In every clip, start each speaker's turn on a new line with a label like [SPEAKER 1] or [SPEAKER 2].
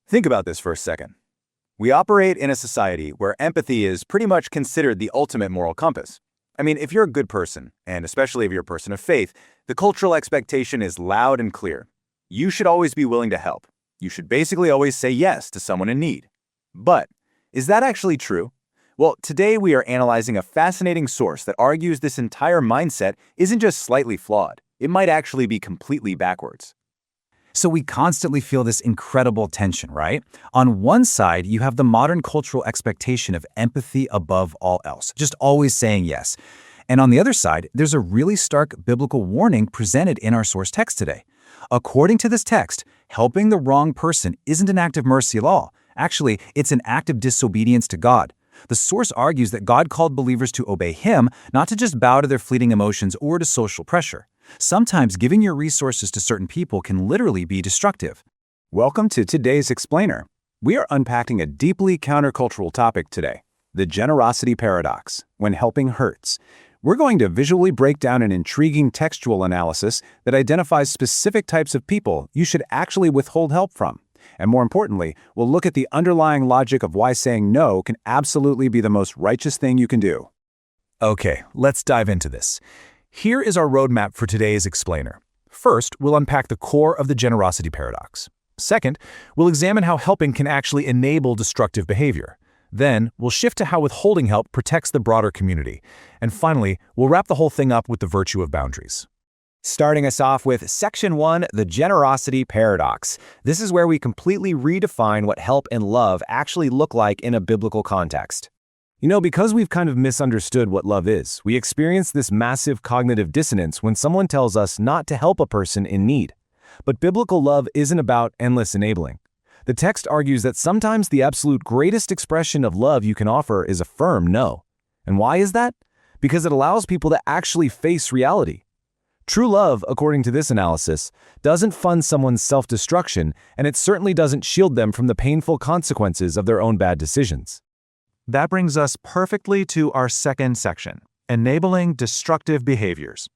[SPEAKER 1] Think about this for a second. We operate in a society where empathy is pretty much considered the ultimate moral compass. I mean, if you're a good person, and especially if you're a person of faith, the cultural expectation is loud and clear. You should always be willing to help. You should basically always say yes to someone in need. But is that actually true? Well, today we are analyzing a fascinating source that argues this entire mindset isn't just slightly flawed. It might actually be completely backwards.
[SPEAKER 2] So we constantly feel this incredible tension, right? On one side, you have the modern cultural expectation of empathy above all else, just always saying yes. And on the other side, there's a really stark biblical warning presented in our source text today. According to this text, helping the wrong person isn't an act of mercy at all. Actually, it's an act of disobedience to God. The source argues that God called believers to obey Him, not to just bow to their fleeting emotions or to social pressure. Sometimes giving your resources to certain people can literally be destructive.
[SPEAKER 1] Welcome to today's Explainer. We are unpacking a deeply countercultural topic today, the generosity paradox, when helping hurts. We're going to visually break down an intriguing textual analysis that identifies specific types of people you should actually withhold help from. And more importantly, we'll look at the underlying logic of why saying no can absolutely be the most righteous thing you can do.
[SPEAKER 2] Okay, let's dive into this. Here is our roadmap for today's Explainer. First, we'll unpack the core of the generosity paradox. Second, we'll examine how helping can actually enable destructive behavior. Then, we'll shift to how withholding help protects the broader community. And finally, we'll wrap the whole thing up with the virtue of boundaries.
[SPEAKER 3] Starting us off with Section 1, the generosity paradox. This is where we completely redefine what help and love actually look like in a biblical context. You know, because we've kind of misunderstood what love is, we experience this massive cognitive dissonance when someone tells us not to help a person in need. But biblical love isn't about endless enabling. The text argues that sometimes the absolute greatest expression of love you can offer is a firm no. And why is that? Because it allows people to actually face reality. True love, according to this analysis, doesn't fund someone's self-destruction, and it certainly doesn't shield them from the painful consequences of their own bad decisions.
[SPEAKER 4] That brings us perfectly to our second section, enabling destructive behaviors.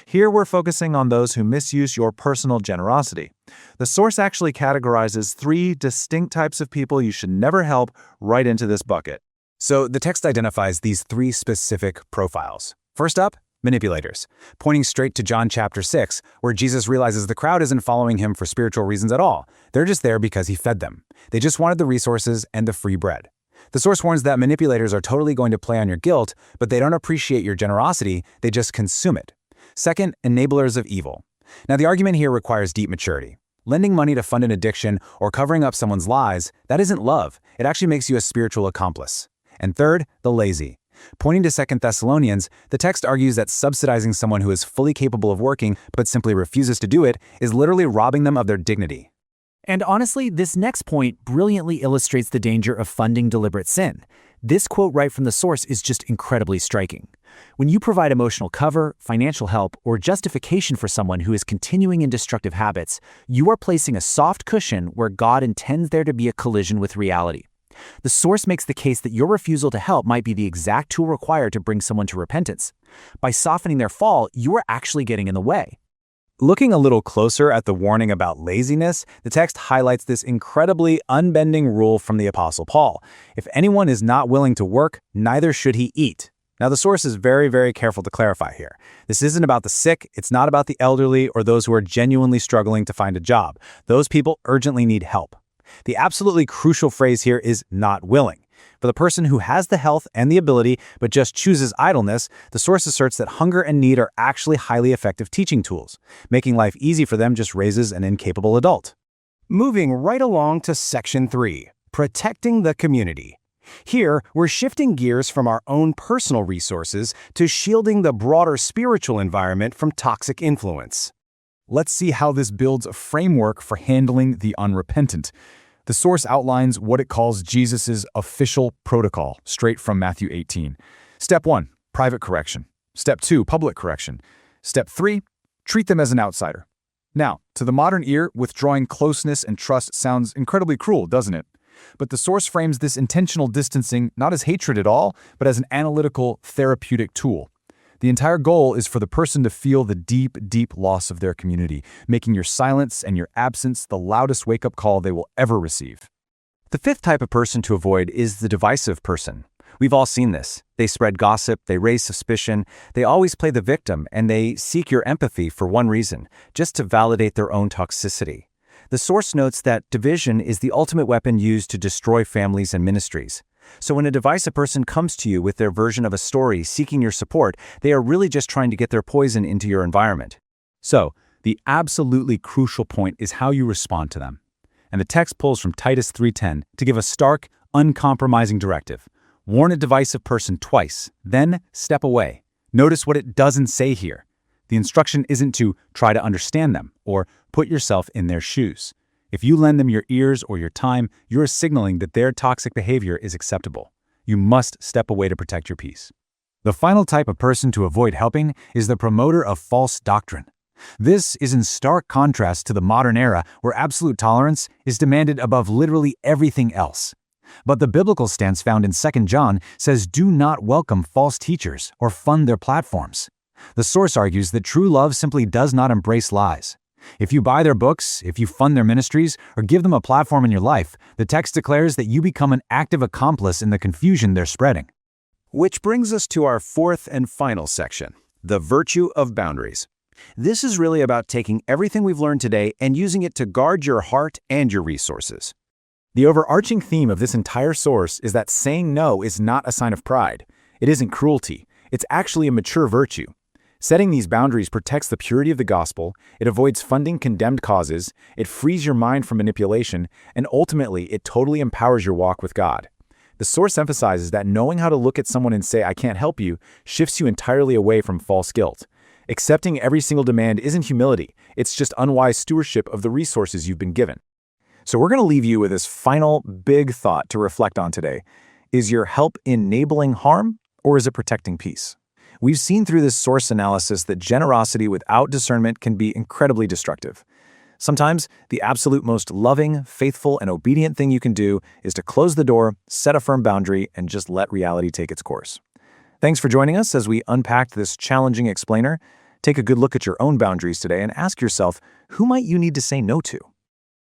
[SPEAKER 4] Here we're focusing on those who misuse your personal generosity. The source actually categorizes 3 distinct types of people you should never help right into this bucket.
[SPEAKER 2] So the text identifies these 3 specific profiles. First up, manipulators, pointing straight to John chapter 6, where Jesus realizes the crowd isn't following him for spiritual reasons at all. They're just there because he fed them. They just wanted the resources and the free bread. The source warns that manipulators are totally going to play on your guilt, but they don't appreciate your generosity, they just consume it. Second, enablers of evil. Now the argument here requires deep maturity. Lending money to fund an addiction or covering up someone's lies, that isn't love. It actually makes you a spiritual accomplice. And third, the lazy. Pointing to 2 Thessalonians, the text argues that subsidizing someone who is fully capable of working but simply refuses to do it is literally robbing them of their dignity.
[SPEAKER 5] And honestly, this next point brilliantly illustrates the danger of funding deliberate sin. This quote right from the source is just incredibly striking. When you provide emotional cover, financial help, or justification for someone who is continuing in destructive habits, you are placing a soft cushion where God intends there to be a collision with reality. The source makes the case that your refusal to help might be the exact tool required to bring someone to repentance. By softening their fall, you are actually getting in the way.
[SPEAKER 1] Looking a little closer at the warning about laziness, the text highlights this incredibly unbending rule from the Apostle Paul. If anyone is not willing to work, neither should he eat. Now, the source is very, very careful to clarify here. This isn't about the sick, it's not about the elderly or those who are genuinely struggling to find a job. Those people urgently need help. The absolutely crucial phrase here is not willing. For the person who has the health and the ability but just chooses idleness, the source asserts that hunger and need are actually highly effective teaching tools. Making life easy for them just raises an incapable adult.
[SPEAKER 3] Moving right along to Section 3, protecting the community. Here, we're shifting gears from our own personal resources to shielding the broader spiritual environment from toxic influence.
[SPEAKER 2] Let's see how this builds a framework for handling the unrepentant. The source outlines what it calls Jesus' official protocol, straight from Matthew 18. Step 1, private correction. Step 2, public correction. Step 3, treat them as an outsider. Now, to the modern ear, withdrawing closeness and trust sounds incredibly cruel, doesn't it? But the source frames this intentional distancing not as hatred at all, but as an analytical, therapeutic tool. The entire goal is for the person to feel the deep, deep loss of their community, making your silence and your absence the loudest wake-up call they will ever receive.
[SPEAKER 3] The fifth type of person to avoid is the divisive person. We've all seen this. They spread gossip, they raise suspicion, they always play the victim, and they seek your empathy for one reason, just to validate their own toxicity. The source notes that division is the ultimate weapon used to destroy families and ministries. So when a divisive person comes to you with their version of a story seeking your support, they are really just trying to get their poison into your environment.
[SPEAKER 2] So, the absolutely crucial point is how you respond to them. And the text pulls from Titus 3:10 to give a stark, uncompromising directive. Warn a divisive person twice, then step away. Notice what it doesn't say here. The instruction isn't to try to understand them or put yourself in their shoes. If you lend them your ears or your time, you're signaling that their toxic behavior is acceptable. You must step away to protect your peace. The final type of person to avoid helping is the promoter of false doctrine. This is in stark contrast to the modern era where absolute tolerance is demanded above literally everything else. But the biblical stance found in 2 John says do not welcome false teachers or fund their platforms. The source argues that true love simply does not embrace lies. If you buy their books, if you fund their ministries, or give them a platform in your life, the text declares that you become an active accomplice in the confusion they're spreading.
[SPEAKER 3] Which brings us to our fourth and final section, the virtue of boundaries. This is really about taking everything we've learned today and using it to guard your heart and your resources.
[SPEAKER 2] The overarching theme of this entire source is that saying no is not a sign of pride. It isn't cruelty. It's actually a mature virtue. Setting these boundaries protects the purity of the gospel, it avoids funding condemned causes, it frees your mind from manipulation, and ultimately, it totally empowers your walk with God. The source emphasizes that knowing how to look at someone and say, "I can't help you," shifts you entirely away from false guilt. Accepting every single demand isn't humility, it's just unwise stewardship of the resources you've been given. So we're going to leave you with this final big thought to reflect on today. Is your help enabling harm, or is it protecting peace? We've seen through this source analysis that generosity without discernment can be incredibly destructive. Sometimes, the absolute most loving, faithful, and obedient thing you can do is to close the door, set a firm boundary, and just let reality take its course. Thanks for joining us as we unpacked this challenging explainer. Take a good look at your own boundaries today and ask yourself, who might you need to say no to?